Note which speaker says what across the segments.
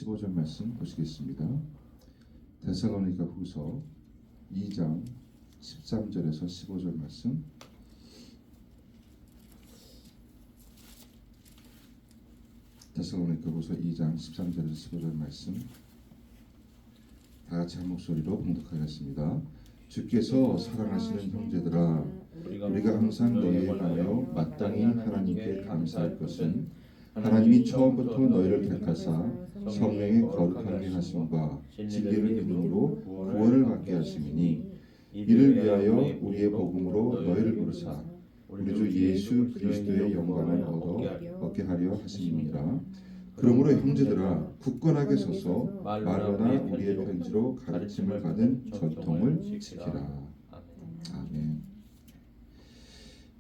Speaker 1: 15절 말씀 보시겠습니다. 데살로니가 후서 2장 13절에서 15절 말씀. 데살로니가 후서 2장 13절에서 15절 말씀. 다 같이 한 목소리로 봉독하겠습니다. 주께서 사랑하시는 형제들아, 우리가 항상 너희에 관하여 마땅히 하나님께 감사할 것은 하나님이 처음부터 너희를 택하사 성령의 거룩하게 하심과 진리를 믿음으로 구원을 받게 하심이니, 이를 위하여 우리의 복음으로 너희를 부르사 우리 주 예수 그리스도의 영광을 얻게 하려 하심이니라. 그러므로 형제들아, 굳건하게 서서 말로나 우리의 편지로 가르침을 받은 전통을 지키라. 아멘.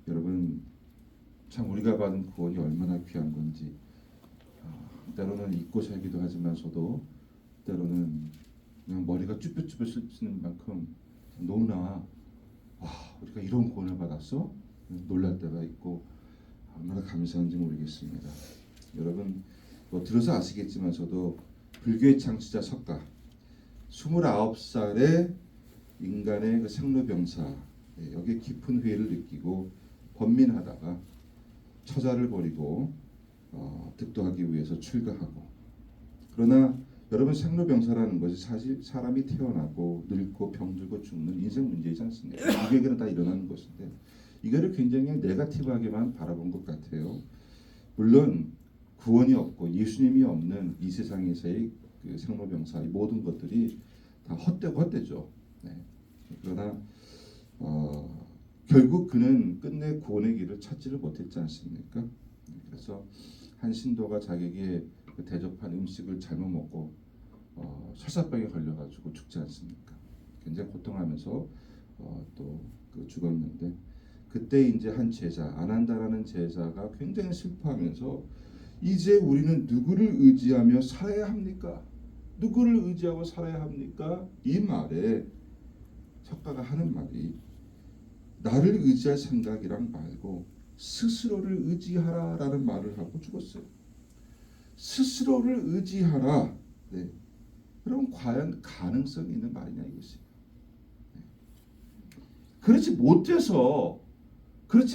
Speaker 1: 여러분, 참 우리가 받은 구원이 얼마나 귀한 건지, 때로는 잊고 살기도 하지만서도 때로는 그냥 머리가 쭈뼛쭈뼛 쓰는 만큼 너무나 우리가 이런 구원을 받았어? 놀랄 때가 있고 얼마나 감사한지 모르겠습니다. 여러분, 들어서 아시겠지만서도 불교의 창시자 석가 29살의 인간의 그 생로병사, 여기에 깊은 회의를 느끼고 번민하다가 처자를 버리고 득도하기 위해서 출가하고, 그러나 여러분, 생로병사라는 것이 사실 사람이 태어나고 늙고 병들고 죽는 인생 문제이지 않습니까? 누구에게나 다 일어나는 것인데 이거를 굉장히 네거티브하게만 바라본 것 같아요. 물론 구원이 없고 예수님이 없는 이 세상에서의 그 생로병사, 이 모든 것들이 다 헛되고 헛되죠. 네. 그러나 결국 그는 끝내 구원의 길을 찾지를 못했지 않습니까? 그래서 한 신도가 자기에게 그 대접한 음식을 잘못 먹고 설사병에 걸려가지고 죽지 않습니까? 굉장히 고통하면서 또 그 죽었는데, 그때 이제 한 제자, 아난다라는 제자가 굉장히 슬퍼하면서 이제 우리는 누구를 의지하며 살아야 합니까? 누구를 의지하고 살아야 합니까? 이 말에 석가가 하는 말이, 나를 의지할 생각이랑 말고 스스로를 의지하라라는 말을 하고 죽었어요. 스스로를 의지하라. 네. 그럼 과연 가능성이 있는 말이냐 이것이. 네. 그렇지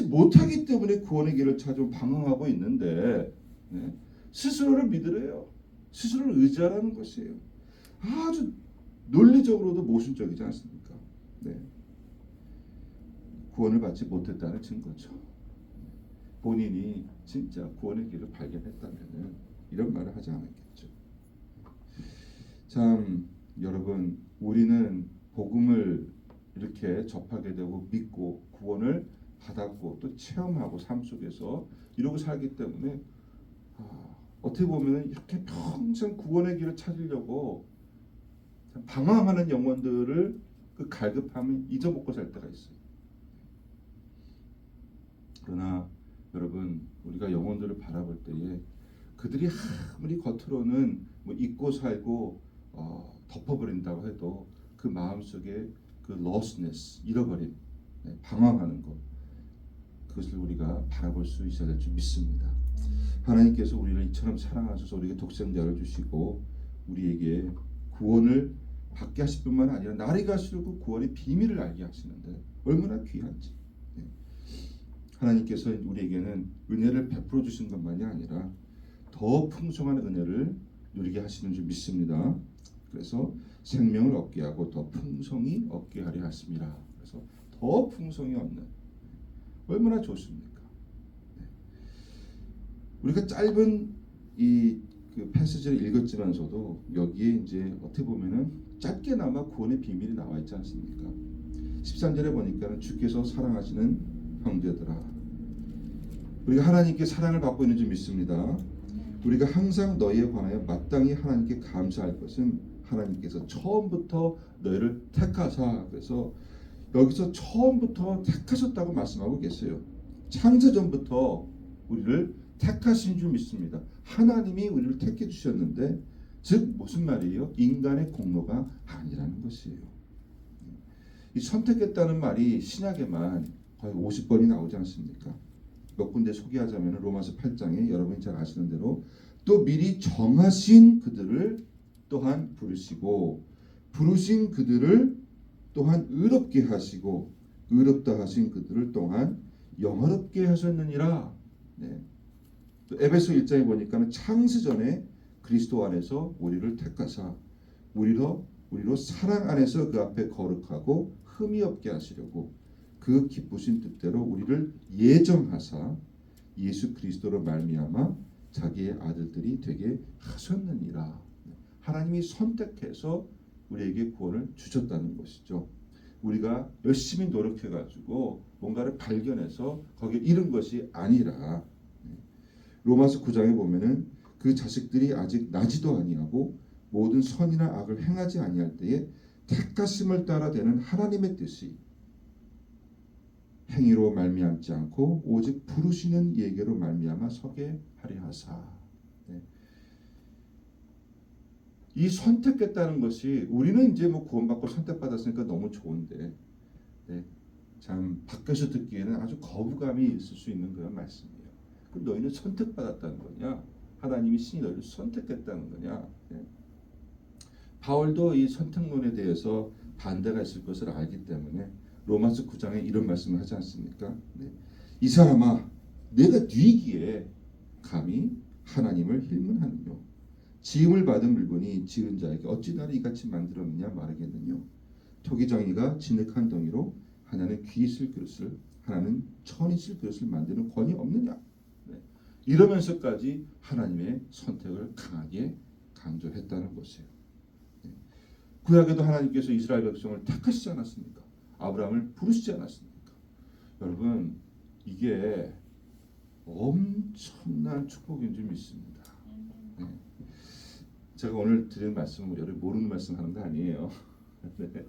Speaker 1: 못하기 때문에 구원의 길을 찾아 방황하고 있는데, 네. 스스로를 믿으래요. 스스로를 의지하라는 것이에요. 아주 논리적으로도 모순적이지 않습니까? 네. 구원을 받지 못했다는 증거죠. 본인이 진짜 구원의 길을 발견했다면 이런 말을 하지 않았겠죠. 참 여러분, 우리는 복음을 이렇게 접하게 되고 믿고 구원을 받았고 또 체험하고 삶 속에서 이러고 살기 때문에 어떻게 보면 이렇게 평생 구원의 길을 찾으려고 방황하는 영혼들을 그 갈급함을 잊어먹고 살 때가 있어요. 그러나 여러분, 우리가 영혼들을 바라볼 때에 그들이 아무리 겉으로는 잊고 살고 덮어버린다고 해도 그 마음속에 그 lostness, 잃어버림, 방황하는 것, 그것을 우리가 바라볼 수 있어야 될 줄 믿습니다. 하나님께서 우리를 이처럼 사랑하셔서 우리에게 독생자를 주시고 우리에게 구원을 받게 하실 뿐만 아니라 날이 갈수록 그 구원의 비밀을 알게 하시는데 얼마나 귀한지. 하나님께서 우리에게는 은혜를 베풀어 주신 것만이 아니라 더 풍성한 은혜를 누리게 하시는 줄 믿습니다. 그래서 생명을 얻게 하고 더 풍성히 얻게 하려 하십니다. 그래서 더 풍성히 얻는, 얼마나 좋습니까? 네. 우리가 짧은 그 패시지를 읽었지만서도 여기에 이제 어떻게 보면은 짧게나마 구원의 비밀이 나와 있지 않습니까? 13절에 보니까는 주께서 사랑하시는 형제들아, 우리가 하나님께 사랑을 받고 있는 줄 믿습니다. 우리가 항상 너희에 관하여 마땅히 하나님께 감사할 것은 하나님께서 처음부터 너희를 택하사, 그래서 여기서 처음부터 택하셨다고 말씀하고 계세요. 창세전부터 우리를 택하신 줄 믿습니다. 하나님이 우리를 택해 주셨는데, 즉 무슨 말이에요? 인간의 공로가 아니라는 것이에요. 이 선택했다는 말이 신약에만 거의 50번이 나오지 않습니까? 몇 군데 소개하자면 로마서 8장에 여러분이 잘 아시는 대로 또 미리 정하신 그들을 또한 부르시고 부르신 그들을 또한 의롭게 하시고 의롭다 하신 그들을 또한 영화롭게 하셨느니라. 네. 또 에베소 1장에 보니까는 창세 전에 그리스도 안에서 우리를 택하사 우리로 사랑 안에서 그 앞에 거룩하고 흠이 없게 하시려고 그 기쁘신 뜻대로 우리를 예정하사 예수 그리스도로 말미암아 자기의 아들들이 되게 하셨느니라. 하나님이 선택해서 우리에게 구원을 주셨다는 것이죠. 우리가 열심히 노력해가지고 뭔가를 발견해서 거기에 이른 것이 아니라 로마서 9장에 보면은 그 자식들이 아직 나지도 아니하고 모든 선이나 악을 행하지 아니할 때에 택하심을 따라 되는 하나님의 뜻이 행위로 말미암지 않고 오직 부르시는 예계로 말미암아 서게 하려 하사. 네. 이 선택했다는 것이 우리는 이제 뭐 구원받고 선택받았으니까 너무 좋은데 네. 참 밖에서 듣기에는 아주 거부감이 있을 수 있는 그런 말씀이에요. 그럼 너희는 선택받았다는 거냐? 하나님이 신이 너희를 선택했다는 거냐? 네. 바울도 이 선택론에 대해서 반대가 있을 것을 알기 때문에 로마서 9장에 이런 말씀을 하지 않습니까? 네. 이 사람아 내가 뉘기에 감히 하나님을 힐문하느뇨 지음을 받은 물건이 지은 자에게 어찌 나를 이같이 만들었느냐 말하겠느뇨 토기장이가 진흙한 덩이로 하나는 귀 있을 그릇을 하나는 천 있을 그릇을 만드는 권이 없느냐. 네. 이러면서까지 하나님의 선택을 강하게 강조했다는 것이에요. 네. 구약에도 하나님께서 이스라엘 백성을 택하시지 않았습니까? 아브라함을 부르시지 않았습니까? 여러분 이게 엄청난 축복인 줄 믿습니다. 네. 제가 오늘 드리는 말씀은 여러분 모르는 말씀 하는 거 아니에요. 네.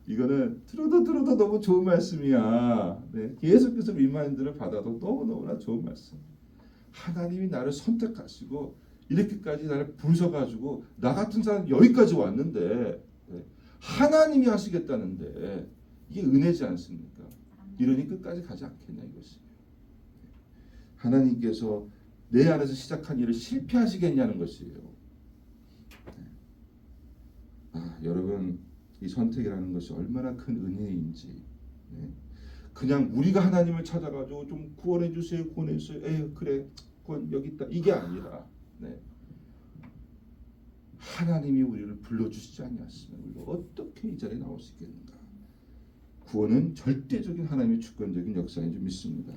Speaker 1: 이거는 들어도 너무 좋은 말씀이야. 네. 계속해서 리마인드를 받아도 너무너무나 좋은 말씀. 하나님이 나를 선택하시고 이렇게까지 나를 부르셔가지고 나 같은 사람 여기까지 왔는데 네. 하나님이 하시겠다는데 이게 은혜지 않습니까? 이러니 끝까지 가지 않겠냐 이것이. 하나님께서 내 안에서 시작한 일을 실패하시겠냐는 것이에요. 여러분 이 선택이라는 것이 얼마나 큰 은혜인지. 네. 그냥 우리가 하나님을 찾아가지고 좀 구원해 주세요, 구원해 주세요. 에휴 그래 구원 여기 있다 이게 아니라 네. 하나님이 우리를 불러주시지 아니하시면 우리가 어떻게 이 자리에 나올 수 있겠는가. 구원은 절대적인 하나님의 주권적인 역사인 줄 믿습니다.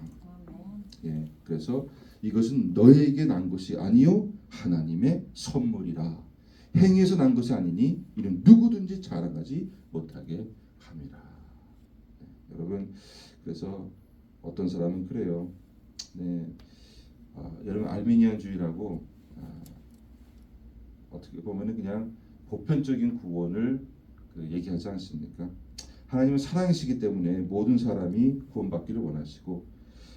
Speaker 1: 예, 그래서 이것은 너에게 난 것이 아니요 하나님의 선물이라. 행위에서 난 것이 아니니 이는 누구든지 자랑하지 못하게 함이라. 네, 여러분 그래서 어떤 사람은 그래요. 네, 여러분 알미니안주의라고 어떻게 보면은 그냥 보편적인 구원을 얘기하지 않습니까? 하나님은 사랑이시기 때문에 모든 사람이 구원받기를 원하시고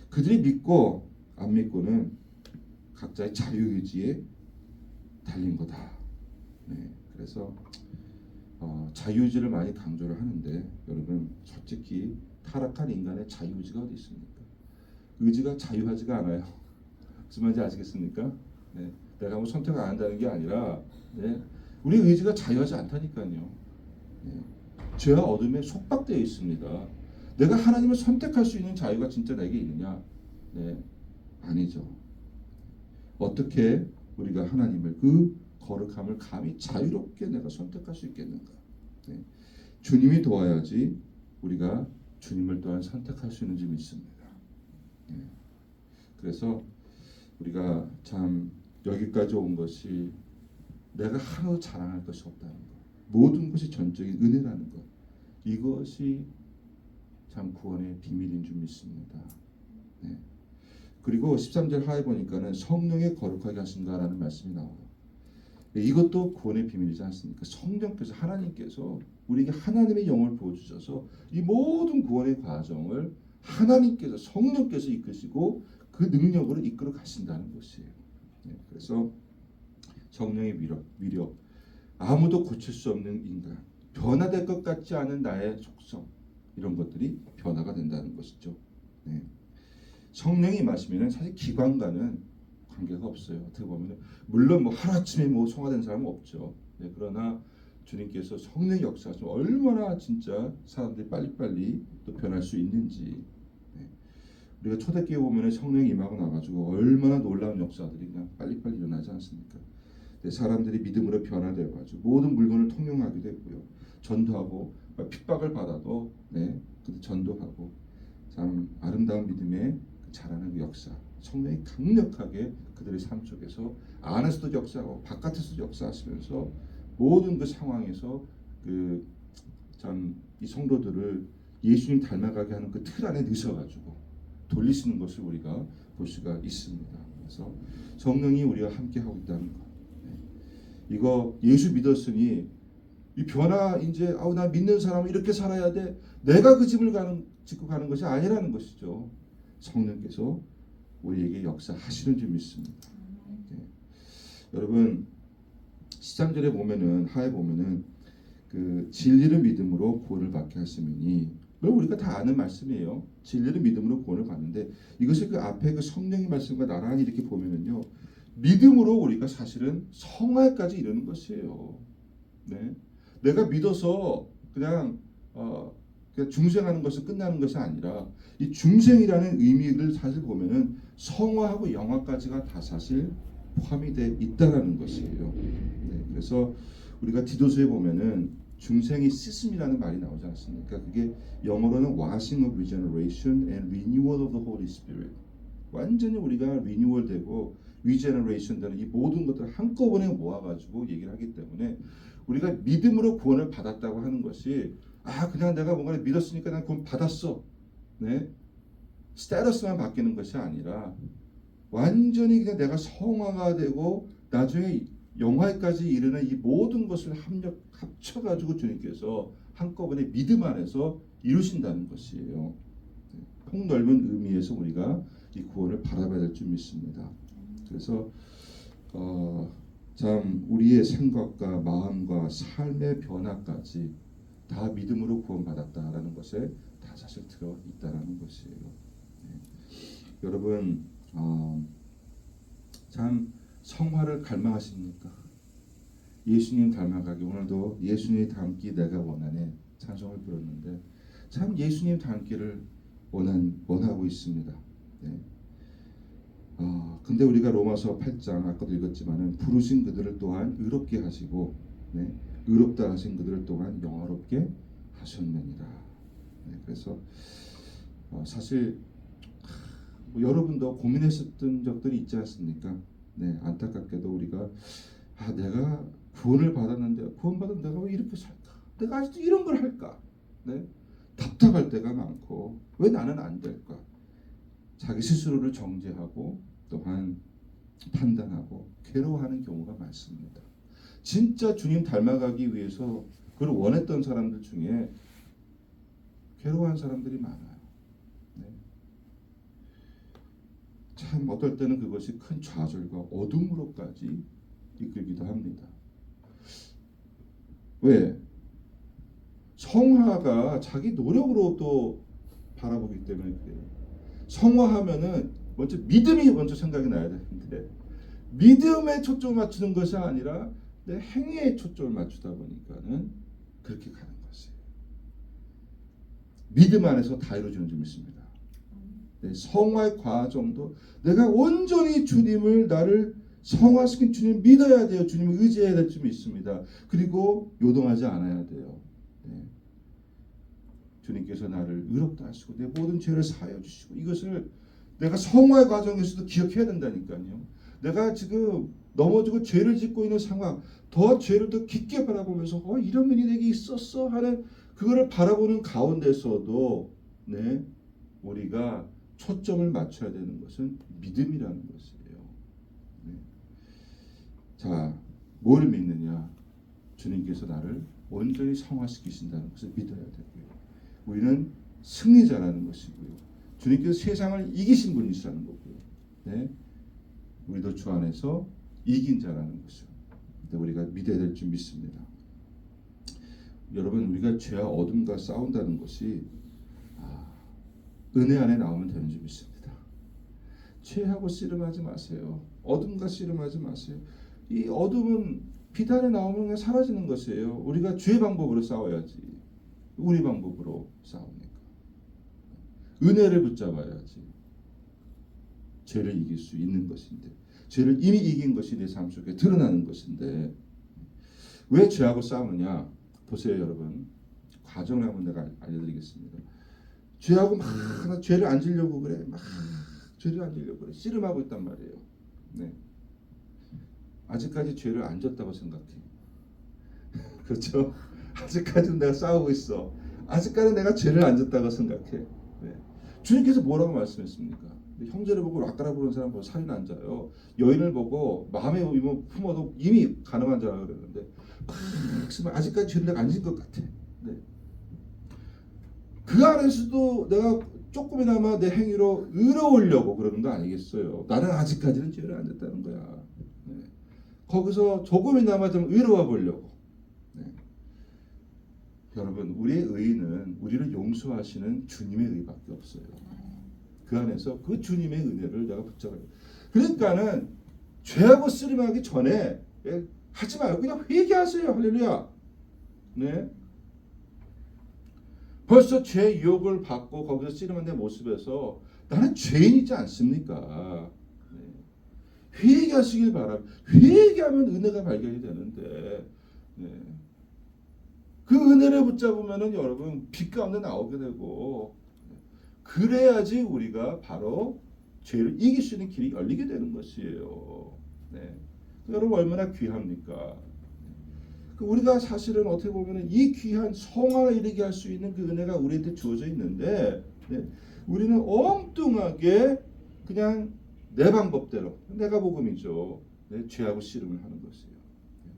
Speaker 1: 그들이 믿고 안 믿고는 각자의 자유의지에 달린 거다. 네, 그래서 자유의지를 많이 강조를 하는데 여러분 솔직히 타락한 인간의 자유의지가 어디 있습니까? 의지가 자유하지가 않아요. 무슨 말인지 아시겠습니까? 네, 내가 뭐 선택을 안 한다는 게 아니라 네, 우리 의지가 자유하지 않다니까요. 네, 죄와 어둠에 속박되어 있습니다. 내가 하나님을 선택할 수 있는 자유가 진짜 내게 있느냐? 네, 아니죠. 어떻게 우리가 하나님을 그 거룩함을 감히 자유롭게 내가 선택할 수 있겠는가? 네. 주님이 도와야지 우리가 주님을 또한 선택할 수 있는지 믿습니다. 네. 그래서 우리가 참 여기까지 온 것이 내가 하나도 자랑할 것이 없다는 것, 모든 것이 전적인 은혜라는 것, 이것이 참 구원의 비밀인 줄 믿습니다. 네. 그리고 13절 하에 보니까는 성령의 거룩하게 하신다라는 말씀이 나와요. 이것도 구원의 비밀이지 않습니까? 성령께서 하나님께서 우리에게 하나님의 영을 부어주셔서 이 모든 구원의 과정을 하나님께서 성령께서 이끄시고 그 능력으로 이끌어 가신다는 것이에요. 네, 그래서 성령의 위력, 아무도 고칠 수 없는 인간, 변화될 것 같지 않은 나의 속성 이런 것들이 변화가 된다는 것이죠. 네. 성령이 임하시면 사실 기관과는 관계가 없어요. 어떻게 보면 물론 뭐 하루아침에 뭐 성화된 사람은 없죠. 네, 그러나 주님께서 성령의 역사가 얼마나 진짜 사람들이 빨리빨리 또 변할 수 있는지. 네. 우리가 초대교회 보면 성령이 임하고 나가지고 얼마나 놀라운 역사들이 그냥 빨리빨리 일어나지 않습니까? 네, 사람들이 믿음으로 변화되어가지고 모든 물건을 통용하게 되고요. 전도하고 핍박을 받아도 네, 전도하고 참 아름다운 믿음의 자라는 그 역사. 성령이 강력하게 그들의 삶 속에서 안에서도 역사하고 바깥에서도 역사하시면서 모든 그 상황에서 그 참 이 성도들을 예수님 닮아가게 하는 그 틀 안에 넣으셔가지고 돌리시는 것을 우리가 볼 수가 있습니다. 그래서 성령이 우리와 함께 하고 있다는 것. 네. 이거 예수 믿었으니 이 변화 이제 나 믿는 사람은 이렇게 살아야 돼. 내가 그 집을 짓고 가는 것이 아니라는 것이죠. 성령께서 우리에게 역사하시는 줄 믿습니다. 네. 여러분 13절에 보면은 하에 보면은 그 진리를 믿음으로 구원을 받게 하시니 우리가 다 아는 말씀이에요. 진리를 믿음으로 구원을 받는데 이것을 그 앞에 그 성령의 말씀과 나란히 이렇게 보면은요 믿음으로 우리가 사실은 성화까지 이르는 것이에요. 네. 내가 믿어서 그냥 중생하는 것은 끝나는 것이 아니라 이 중생이라는 의미를 사실 보면은 성화하고 영화까지가 다 사실 포함이 돼 있다라는 것이에요. 네, 그래서 우리가 디도서에 보면은 중생이 시스미라는 말이 나오지 않습니까? 그게 영어로는 washing of regeneration and renewal of the Holy Spirit. 완전히 우리가 renewal 되고 regeneration 되는 이 모든 것들을 한꺼번에 모아가지고 얘기를 하기 때문에 우리가 믿음으로 구원을 받았다고 하는 것이 그냥 내가 뭔가를 믿었으니까 난 구원 받았어. 네, 스테이터스만 바뀌는 것이 아니라 완전히 그냥 내가 성화가 되고 나중에 영화까지 이르는 이 모든 것을 합쳐가지고 주님께서 한꺼번에 믿음 안에서 이루신다는 것이에요. 폭넓은 의미에서 우리가 이 구원을 바라봐야 될 줄 믿습니다. 그래서 참 우리의 생각과 마음과 삶의 변화까지 다 믿음으로 구원받았다라는 것에 다 사실 들어 있다라는 것이에요. 네. 여러분 참 성화를 갈망하십니까? 예수님 닮아가기. 오늘도 예수님 닮기 내가 원하네 찬송을 부르는데 참 예수님 닮기를 원하고 있습니다. 네. 근데 우리가 로마서 8장 아까도 읽었지만은 부르신 그들을 또한 의롭게 하시고 네, 의롭다 하신 그들을 또한 영화롭게 하셨느니라. 네, 그래서 사실 여러분도 고민했었던 적들이 있지 않습니까? 네, 안타깝게도 우리가 내가 구원을 받았는데 구원받은 내가 왜 이렇게 살까? 내가 아직도 이런 걸 할까? 네, 답답할 때가 많고 왜 나는 안 될까? 자기 스스로를 정죄하고 또한 판단하고 괴로워하는 경우가 많습니다. 진짜 주님 닮아가기 위해서 그걸 원했던 사람들 중에 괴로워한 사람들이 많아요. 네. 참 어떨 때는 그것이 큰 좌절과 어둠으로까지 이끌기도 합니다. 왜? 성화가 자기 노력으로 또 바라보기 때문에 그래요. 성화하면은 먼저 믿음이 먼저 생각이 나야 되는데 믿음에 초점을 맞추는 것이 아니라 내 행위에 초점을 맞추다 보니까는 그렇게 가는 것이에요. 믿음 안에서 다 이루어지는 줄 믿습니다. 네, 성화의 과정도 내가 온전히 주님을 나를 성화시킨 주님 믿어야 돼요. 주님을 의지해야 될 줄 믿습니다. 그리고 요동하지 않아야 돼요. 네. 주님께서 나를 의롭다 하시고 내 모든 죄를 사하여 주시고 이것을 내가 성화의 과정에서도 기억해야 된다니까요. 내가 지금 넘어지고 죄를 짓고 있는 상황, 더 죄를 더 깊게 바라보면서 이런 면이 내게 있었어 하는 그거를 바라보는 가운데서도 네, 우리가 초점을 맞춰야 되는 것은 믿음이라는 것이에요. 네. 자, 뭘 믿느냐? 주님께서 나를 온전히 성화시키신다는 것을 믿어야 되고요. 우리는 승리자라는 것이고요. 주님께서 세상을 이기신 분이시라는 거고요. 네? 우리도 주 안에서 이긴 자라는 것을 우리가 믿어야 될 줄 믿습니다. 여러분 우리가 죄와 어둠과 싸운다는 것이 은혜 안에 나오면 되는 줄 믿습니다. 죄하고 씨름하지 마세요. 어둠과 씨름하지 마세요. 이 어둠은 비단에 나오면 그냥 사라지는 것이에요. 우리가 죄 방법으로 싸워야지. 우리 방법으로 싸웁니까? 은혜를 붙잡아야지. 죄를 이길 수 있는 것인데, 죄를 이미 이긴 것이 내 삶 속에 드러나는 것인데, 왜 죄하고 싸우느냐? 보세요, 여러분. 과정을 한번 내가 알려드리겠습니다. 죄하고 막 죄를 안 지려고 그래. 막 죄를 안 지려고 그래. 씨름하고 있단 말이에요. 네. 아직까지 죄를 안 졌다고 생각해. 그렇죠? 아직까지는 내가 싸우고 있어. 아직까지는 내가 죄를 안 졌다고 생각해. 네. 주님께서 뭐라고 말씀했습니까? 형제를 보고 락가라 부르는 사람 보고 살이 난 자요. 여인을 보고 마음에 품어도 이미 가늠한 자라고 그랬는데 아직까지 죄를 내가 안 진 것 같아. 네. 그 안에서도 내가 조금이나마 내 행위로 의로우려고 그러는 거 아니겠어요? 나는 아직까지는 죄를 안 졌다는 거야. 네. 거기서 조금이나마 좀 의로워 보려고. 네. 여러분, 우리의 의는 우리를 용서하시는 주님의 의밖에 없어요. 그 안에서 그 주님의 은혜를 내가 붙잡아요. 그러니까는 죄하고 씨름하기 전에 하지 말고 그냥 회개하세요. 할렐루야. 네. 벌써 죄 유혹을 받고 거기서 씨름한 내 모습에서 나는 죄인이지 않습니까? 네. 회개하시길 바랍니다. 회개하면 은혜가 발견이 되는데, 네. 그 은혜를 붙잡으면은 여러분 빛 가운데 나오게 되고, 그래야지 우리가 바로 죄를 이길 수 있는 길이 열리게 되는 것이에요. 네. 여러분 얼마나 귀합니까? 우리가 사실은 어떻게 보면 이 귀한 성화를 이르게 할 수 있는 그 은혜가 우리한테 주어져 있는데, 네. 우리는 엉뚱하게 그냥 내 방법대로, 내가 복음이죠. 네. 죄하고 씨름을 하는 것이에요. 네.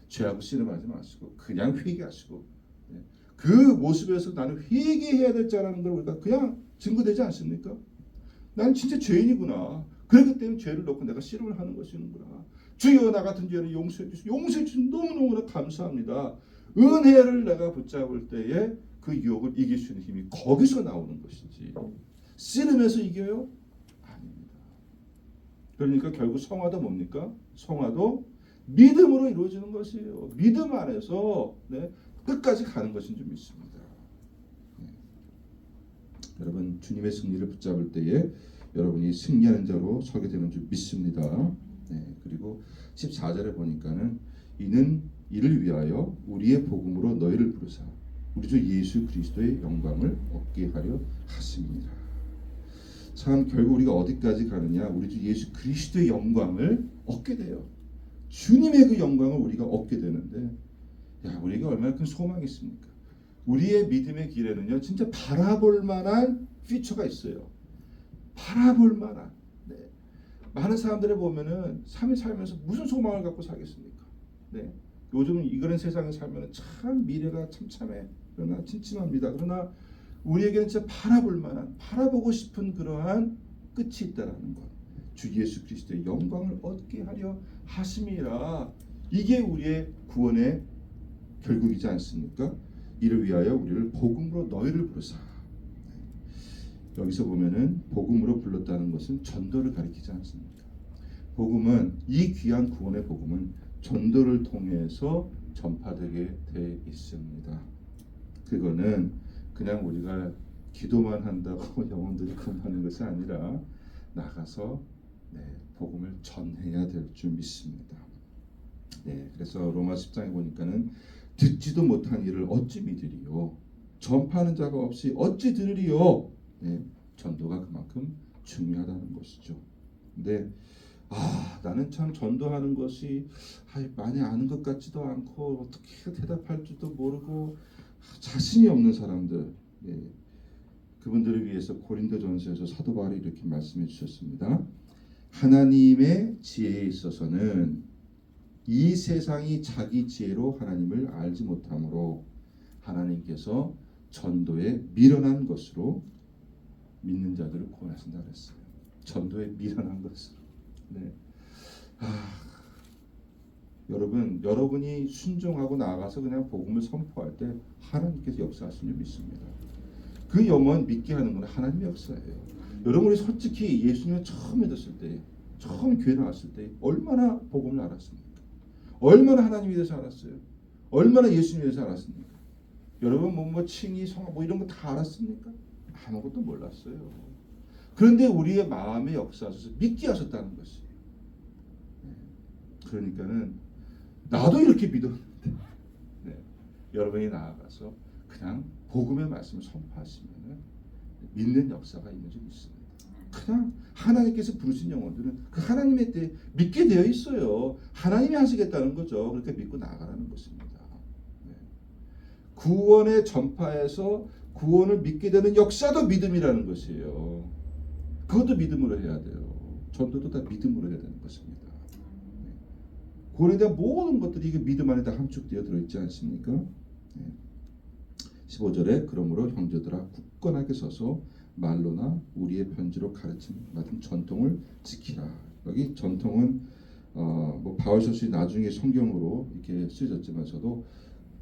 Speaker 1: 죄하고 씨름하지 마시고 그냥 회개하시고, 네. 그 모습에서 나는 회개해야 될 자라는 걸 우리가 그냥 증거되지 않습니까? 난 진짜 죄인이구나. 그렇기 때문에 죄를 넣고 내가 씨름을 하는 것이구나. 주여 나 같은 죄를 용서해 주시고 용서해 주신 너무너무나 감사합니다. 은혜를 내가 붙잡을 때에 그 유혹을 이길 수 있는 힘이 거기서 나오는 것이지. 씨름해서 이겨요? 아닙니다. 그러니까 결국 성화도 뭡니까? 성화도 믿음으로 이루어지는 것이에요. 믿음 안에서 네, 끝까지 가는 것인 줄 믿습니다. 네. 여러분 주님의 승리를 붙잡을 때에 여러분이 승리하는 자로 서게 되는 줄 믿습니다. 네, 그리고 14절에 보니까는 이는 이를 위하여 우리의 복음으로 너희를 부르사 우리 주 예수 그리스도의 영광을 얻게 하려 하십니다. 참 결국 우리가 어디까지 가느냐? 우리 주 예수 그리스도의 영광을 얻게 돼요. 주님의 그 영광을 우리가 얻게 되는데, 야 우리가 얼마나 큰 소망이 있습니까? 우리의 믿음의 길에는요 진짜 바라볼 만한 피처가 있어요. 바라볼 만한. 네. 많은 사람들을 보면은 삶을 살면서 무슨 소망을 갖고 살겠습니까? 네. 요즘 이런 세상에 살면 참 미래가 참참해. 그러나 침침합니다. 그러나 우리에게는 진짜 바라볼 만한, 바라보고 싶은 그러한 끝이 있다라는 것. 주 예수 그리스도의 영광을 얻게 하려 하심이라. 이게 우리의 구원의 결국이지 않습니까? 이를 위하여 우리를 복음으로 너희를 부르사. 여기서 보면은 복음으로 불렀다는 것은 전도를 가리키지 않습니까? 복음은 이 귀한 구원의 복음은 전도를 통해서 전파되게 돼 있습니다. 그거는 그냥 우리가 기도만 한다고 영혼들이 구원하는 것이 아니라 나가서 네, 복음을 전해야 될 줄 믿습니다. 네, 그래서 로마 10장에 보니까는 듣지도 못한 일을 어찌 믿으리요? 전파하는 자가 없이 어찌 들으리요? 네, 전도가 그만큼 중요하다는 것이죠. 근데 나는 참 전도하는 것이 많이 아는 것 같지도 않고 어떻게 대답할 줄도 모르고 자신이 없는 사람들, 네, 그분들을 위해서 고린도전서에서 사도 바울이 이렇게 말씀해 주셨습니다. 하나님의 지혜에 있어서는 이 세상이 자기 지혜로 하나님을 알지 못하므로 하나님께서 전도에 미련한 것으로 믿는 자들을 구원하신다 그랬어요. 전도에 미련한 것으로. 네. 여러분이 순종하고 나아가서 그냥 복음을 선포할 때 하나님께서 역사하시는 줄 믿습니다. 그 영혼 믿게 하는 건 하나님의 역사예요. 여러분이 솔직히 예수님을 처음 믿었을 때, 처음 교회 나왔을 때 얼마나 복음을 알았습니까? 얼마나 하나님에 대해서 알았어요? 얼마나 예수님에 대해서 알았습니까? 여러분 뭐 칭의, 성화 뭐 이런 거 다 알았습니까? 아무것도 몰랐어요. 그런데 우리의 마음의 역사하셔서 믿게 하셨다는 것이에요. 그러니까는 나도 이렇게 믿었는데 여러분이 나아가서 그냥 복음의 말씀을 선포하시면 믿는 역사가 있는 줄 믿습니다. 그냥 하나님께서 부르신 영혼들은 그 하나님의 때 믿게 되어 있어요. 하나님이 하시겠다는 거죠. 그렇게 믿고 나아가라는 것입니다. 구원의 전파에서 구원을 믿게 되는 역사도 믿음이라는 것이에요. 그것도 믿음으로 해야 돼요. 전도도 다 믿음으로 해야 되는 것입니다. 구원에 대한 모든 것들이 이게 믿음 안에 다 함축되어 들어있지 않습니까? 15절에 그러므로 형제들아 굳건하게 서서 말로나 우리의 편지로 가르침 받은 전통을 지키라. 여기 전통은 뭐 바울서술이 나중에 성경으로 이렇게 쓰여졌지만서도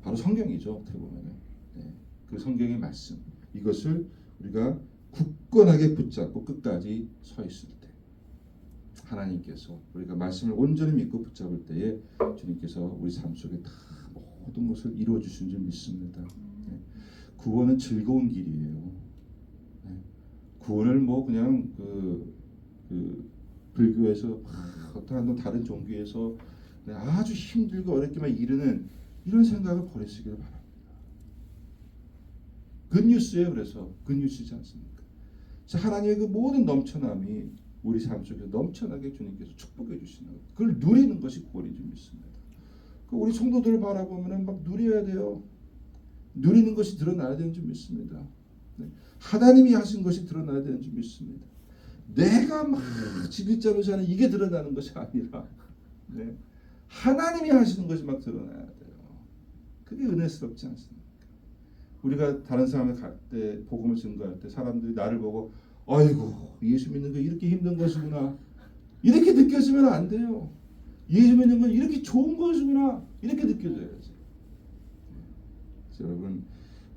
Speaker 1: 바로 성경이죠. 어떻게 보면은 그 성경의 말씀 이것을 우리가 굳건하게 붙잡고 끝까지 서 있을 때 하나님께서 우리가 말씀을 온전히 믿고 붙잡을 때에 주님께서 우리 삶 속에 다 모든 것을 이루어 주신 줄 믿습니다. 구원은 즐거운 길이에요. 구원을 뭐 그냥 그 불교에서 어떠한 다른 종교에서 아주 힘들고 어렵게만 이르는 이런 생각을 버리시기를 바랍니다. 굿뉴스예요. 그래서 굿뉴스지 않습니까? 하나님의 그 모든 넘쳐남이 우리 삶 속에 넘쳐나게 주님께서 축복해 주시는 것, 그걸 누리는 것이 구원인 줄 믿습니다. 우리 성도들을 바라보면 막 누려야 돼요. 누리는 것이 드러나야 되는 줄 믿습니다. 하나님이 하신 것이 드러나야 되는 줄 믿습니다. 내가 막 지빗자로 사는 이게 드러나는 것이 아니라 하나님이 하시는 것이 막 드러나야 돼요. 그게 은혜스럽지 않습니까? 우리가 다른 사람을 갈 때 복음을 증거할 때 사람들이 나를 보고 아이고 예수 믿는 거 이렇게 힘든 것이구나 이렇게 느껴지면 안 돼요. 예수 믿는 건 이렇게 좋은 것이구나 이렇게 느껴져야지. 여러분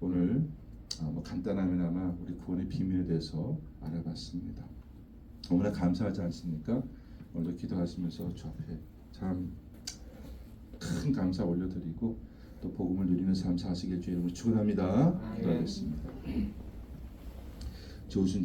Speaker 1: 오늘 뭐 간단하게나마 우리 구원의 비밀에 대해서 알아봤습니다. 너무나 감사하지 않습니까? 먼저 기도하시면서 주 앞에 참 큰 감사 올려드리고 또 복음을 누리는 삶 사시길 주의 이름으로 축원합니다. 기도하겠습니다. 좋으신